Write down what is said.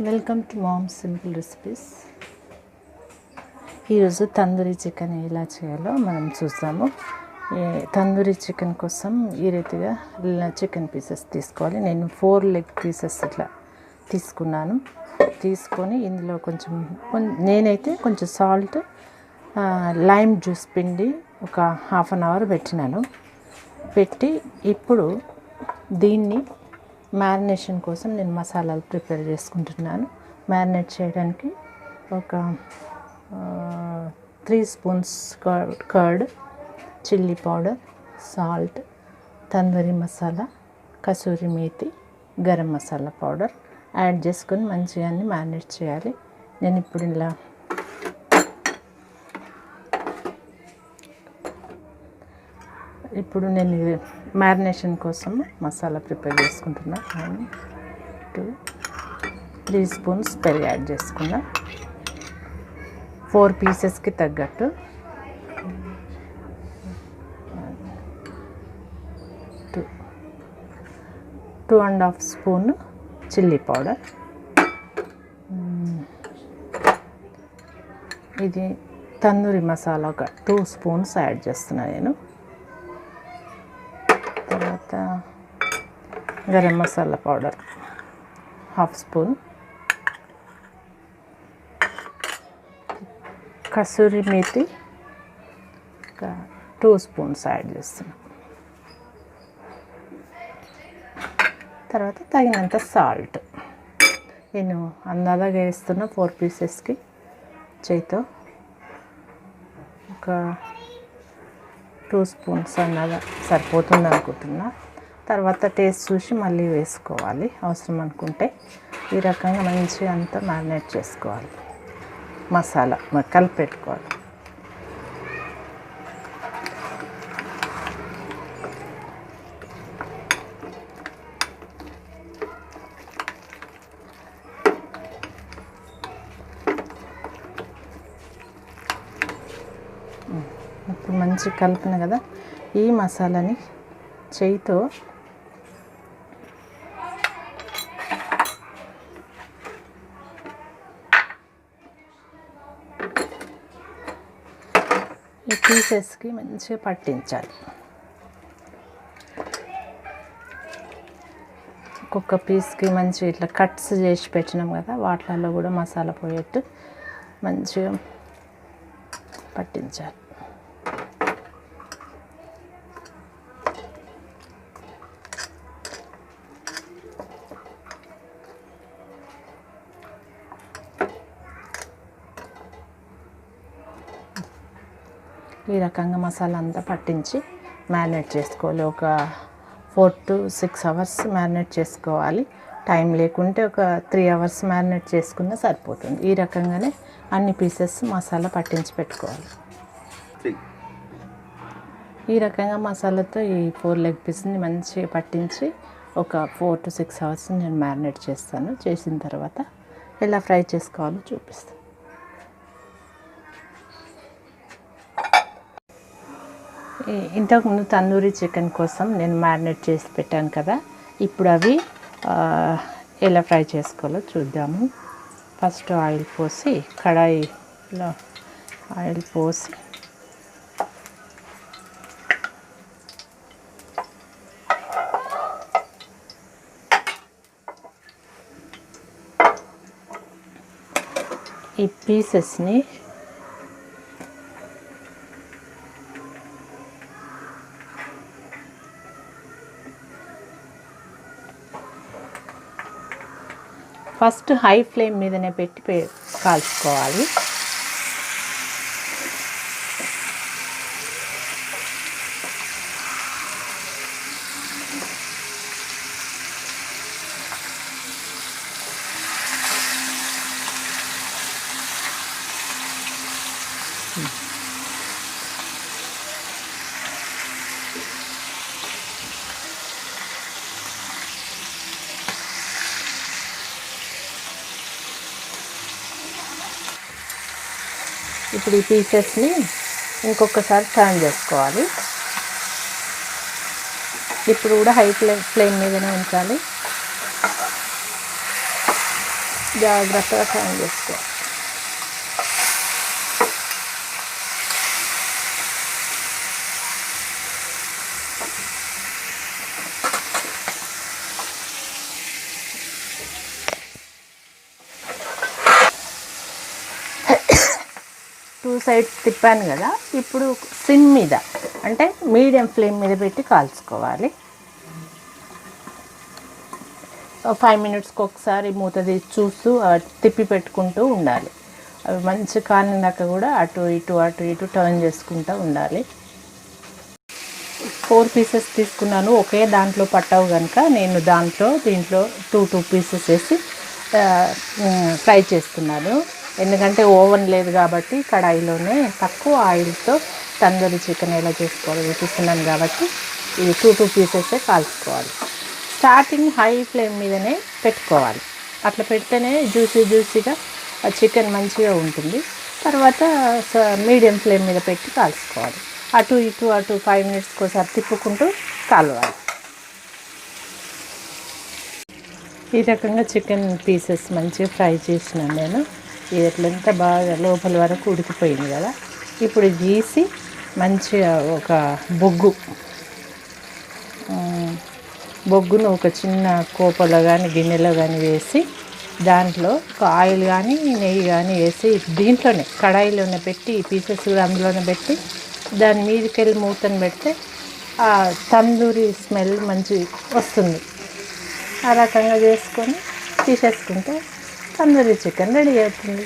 Welcome to mom's simple recipes. ఈరోజు tandoori chicken ఎలా చేయాలో మనం చూస్తాము. తందూరి చికెన్ కోసం ఈ రీతిగా చికెన్ పీసెస్ తీసుకోవాలి. నేను 4 లెగ్ పీసెస్ ఇట్లా తీసుకున్నాను. తీసుకొని ఇందులో నేనైతే కొంచెం సాల్ట్, లైమ్ జ్యూస్ పిండి ఒక హాఫ్ అన్ అవర్ పెట్టినాను. పెట్టి ఇప్పుడు దీన్ని మ్యారినేషన్ కోసం నేను మసాలాలు ప్రిపేర్ చేసుకుంటున్నాను. మ్యారినేట్ చేయడానికి ఒక 3 spoons curd, chilli powder, salt, tandoori masala, kasuri methi, garam masala powder add చేసుకొని మంచిగా మ్యారినేట్ చేయాలి. నేను ఇప్పుడు నేను మ్యారినేషన్ కోసం మసాలా ప్రిపేర్ చేసుకుంటున్నా. 3 స్పూన్స్ పెరుగు యాడ్ చేసుకున్నా. 4 పీసెస్కి తగ్గట్టు. 2.5 స్పూన్ చిల్లీ పౌడర్. ఇది తందూరి మసాలా ఒక 2 స్పూన్స్ యాడ్ చేస్తున్నాను నేను. తర్వాత garam masala powder half spoon, kasuri methi ఒక 2 స్పూన్స్ యాడ్ చేస్తున్నాం. తర్వాత తగినంత సాల్ట్. నేను అందాజగా వేస్తున్న 4 పీసెస్కి చేతితో ఒక 2 స్పూన్స్ అన్నగా సరిపోతుంది అనుకుంటున్నా. తర్వాత టేస్ట్ చూసి మళ్ళీ వేసుకోవాలి అవసరం అనుకుంటే. ఈ రకంగా మంచిగా అంతా మ్యారినేట్ చేసుకోవాలి. మసాలా కలిపి పెట్టుకోవాలి. ఇప్పుడు మంచిగా కలిపిన కదా, ఈ మసాలాని చేయితో ఈ పీసెస్కి మంచిగా పట్టించాలి. ఒక్కొక్క పీస్కి మంచిగా ఇట్లా కట్స్ చేసి పెట్టినాం కదా, వాటిలలో కూడా మసాలా పోయేట్టు మంచిగా పట్టించాలి. ఈ రకంగా మసాలా అంతా పట్టించి మ్యారినేట్ చేసుకోవాలి. ఒక 4 to 6 అవర్స్ మ్యారినేట్ చేసుకోవాలి. టైం లేకుంటే ఒక 3 అవర్స్ మ్యారినేట్ చేసుకున్నా సరిపోతుంది. ఈ రకంగానే అన్ని పీసెస్ మసాలా పట్టించి పెట్టుకోవాలి. ఈ రకంగా మసాలాతో ఈ 4 లెగ్ పీస్ని మంచిగా పట్టించి ఒక 4 to 6 అవర్స్ నేను మ్యారినేట్ చేస్తాను. చేసిన తర్వాత ఎలా ఫ్రై చేసుకోవాలో చూపిస్తాను. ఇంతకుముందు తందూరి చికెన్ కోసం నేను మ్యారినేట్ చేసి పెట్టాను కదా, ఇప్పుడు అవి ఎలా ఫ్రై చేసుకోవాలో చూద్దాము. ఫస్ట్ ఆయిల్ పోసి, కడాయిలో ఆయిల్ పోసి ఈ పీసెస్ని ఫస్ట్ హై ఫ్లేమ్ మీదనే పెట్టి కాల్చుకోవాలి. ఇప్పుడు ఈ పీసెస్ని ఇంకొకసారి టర్న్ చేసుకోవాలి. ఇప్పుడు కూడా హై ఫ్లేమ్ మీదనే ఉంచాలి. జాగ్రత్తగా ఫ్రై చేసుకోవాలి. టూ సైడ్స్ తిప్పాను కదా, ఇప్పుడు సిమ్ మీద అంటే మీడియం ఫ్లేమ్ మీద పెట్టి కాల్చుకోవాలి. 5 మినిట్స్కి ఒకసారి మూత తీసి చూస్తూ తిప్పి పెట్టుకుంటూ ఉండాలి. అవి మంచి కాలినాక కూడా అటు ఇటు టర్న్ చేసుకుంటూ ఉండాలి. 4 పీసెస్ తీసుకున్నాను, ఒకే దాంట్లో పట్టవు కనుక నేను దీంట్లో 2 పీసెస్ వేసి ఫ్రై చేస్తున్నాను. ఎందుకంటే ఓవెన్ లేదు కాబట్టి కడాయిలోనే తక్కువ ఆయిల్తో తందూరి చికెన్ ఎలా చేసుకోవాలో చూపిస్తున్నాను కాబట్టి ఈ 2 పీసెసే కాల్చుకోవాలి. స్టార్టింగ్ హై ఫ్లేమ్ మీదనే పెట్టుకోవాలి. అట్లా పెడితేనే జ్యూసీగా చికెన్ మంచిగా ఉంటుంది. తర్వాత మీడియం ఫ్లేమ్ మీద పెట్టి కాల్చుకోవాలి. అటు 5 మినిట్స్కి ఒకసారి తిప్పుకుంటూ కాలవాలి. ఈ రకంగా చికెన్ పీసెస్ మంచిగా ఫ్రై చేసినాను నేను. ఇది ఎట్లంతా బాగా లోపల వరకు ఉడికిపోయింది కదా. ఇప్పుడు గీసి మంచిగా ఒక బొగ్గును ఒక చిన్న కోపలో కానీ గిన్నెలో కానీ వేసి దాంట్లో ఒక ఆయిల్ కానీ నెయ్యి కానీ వేసి దీంట్లోనే కడాయిలోనే పెట్టి ఈ పీసెస్ కూడా అందులోనే పెట్టి దాని మీదకి వెళ్ళి మూతను పెడితే ఆ తందూరి స్మెల్ మంచి వస్తుంది. ఆ రకంగా చేసుకొని తీసేసుకుంటే తందూరి చికెన్ రెడీ అవుతుంది.